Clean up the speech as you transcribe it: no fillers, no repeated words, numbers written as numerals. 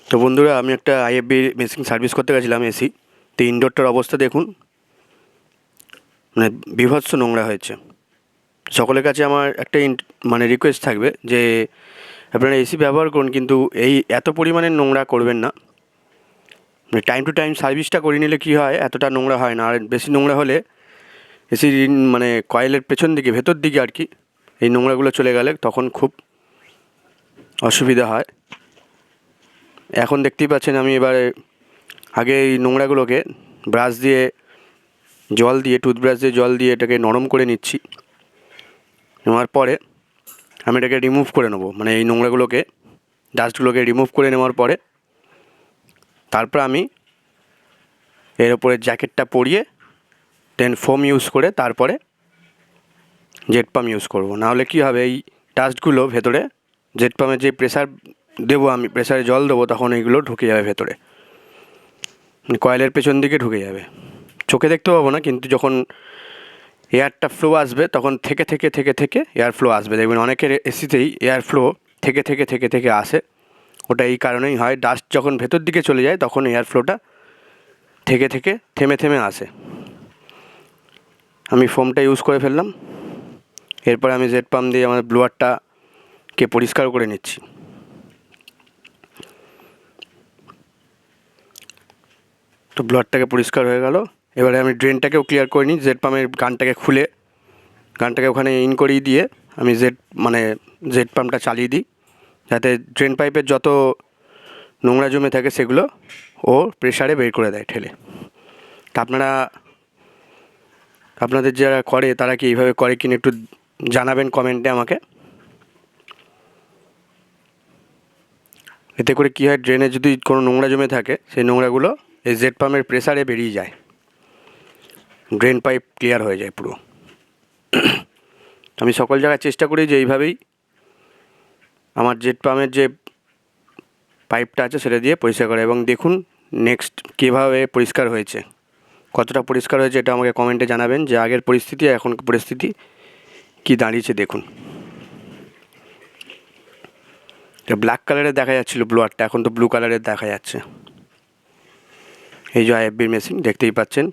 তো বন্ধুরা, আমি একটা আইএফবি মেশিন সার্ভিস করতে গেছিলাম এসি। তো ইনডোরটার অবস্থা দেখুন, মানে বীভৎস নোংরা হয়েছে। সকলের কাছে আমার একটা রিকোয়েস্ট থাকবে যে আপনারা এসি ব্যবহার করুন, কিন্তু এই এত পরিমাণে নোংরা করবেন না। টাইম টু টাইম সার্ভিসটা করে নিলে কী হয়, এতটা নোংরা হয় না। আর বেশি নোংরা হলে এসির কয়েলের পেছন দিকে, ভেতর দিকে আর কি, এই নোংরাগুলো চলে গেলে তখন খুব অসুবিধা হয়। এখন দেখতেই পাচ্ছেন আমি এবারে আগে এই নোংরাগুলোকে ব্রাশ দিয়ে, জল দিয়ে, টুথব্রাশ দিয়ে জল দিয়ে এটাকে নরম করে নিচ্ছি। নেওয়ার পরে আমি এটাকে রিমুভ করে নেবো, এই নোংরাগুলোকে, ডাস্টগুলোকে রিমুভ করে নেওয়ার পরে তারপর আমি এর ওপরে জ্যাকেটটা পরিয়ে দেন ফোম ইউজ করে তারপরে জেট পাম্প ইউজ করবো। নাহলে কী হবে, এই ডাস্টগুলো ভেতরে জেট পাম্পে যে প্রেসার দেবো, আমি প্রেসারে জল দেবো, তখন এইগুলো ঢুকে যাবে ভেতরে, কয়েলের পেছন দিকে ঢুকে যাবে। চোখে দেখতে পাবো না, কিন্তু যখন এয়ারটা ফ্লো আসবে তখন থেকে থেকে থেকে থেকে এয়ার ফ্লো আসবে। দেখবেন অনেকের এসিতেই এয়ার ফ্লো থেকে থেকে থেকে থেকে আসে। ওটা এই কারণেই হয়, ডাস্ট যখন ভেতর দিকে চলে যায় তখন এয়ার ফ্লোটা থেকে থেকে থেমে থেমে আসে। আমি ফোমটা ইউজ করে ফেললাম। এরপরে আমি জেট পাম্প দিয়ে আমার ব্লোয়ারটাকে পরিষ্কার করে নিচ্ছি। তো ব্লোয়ারটাকে পরিষ্কার হয়ে গেল। এবারে আমি ড্রেনটাকেও ক্লিয়ার করে নিই। জেট পাম্পের গানটাকে খুলে, গানটাকে ওখানে ইন করিয়ে দিয়ে আমি জেট পাম্পটা চালিয়ে দিই, যাতে ড্রেন পাইপের যত নোংরা জমে থাকে সেগুলো ও প্রেসারে বের করে দেয় ঠেলে। তা আপনাদের যারা করে তারা কি এইভাবে করে কিনা একটু জানাবেন কমেন্টে আমাকে। এতে করে কী হয়, ড্রেনে যদি কোনো নোংরা জমে থাকে সেই নোংরাগুলো এই জেট পাম্পের প্রেসারে বেরিয়ে যায়, ড্রেন পাইপ ক্লিয়ার হয়ে যায় পুরো। আমি সকল জায়গায় চেষ্টা করি যে এইভাবেই আমার জেট পাম্পের যে পাইপটা আছে সেটা দিয়ে পরিষ্কার করা। এবং দেখুন নেক্সট কীভাবে পরিষ্কার হয়েছে, কতটা পরিষ্কার হয়েছে এটা আমাকে কমেন্টে জানাবেন, যে আগের পরিস্থিতি এখন পরিস্থিতি কী দাঁড়িয়েছে দেখুন। এটা ব্ল্যাক কালারের দেখা যাচ্ছিলো ব্লোয়ারটা, এখন তো ব্লু কালারের দেখা যাচ্ছে। এই যে আইএফবির মেশিন দেখতেই পাচ্ছেন।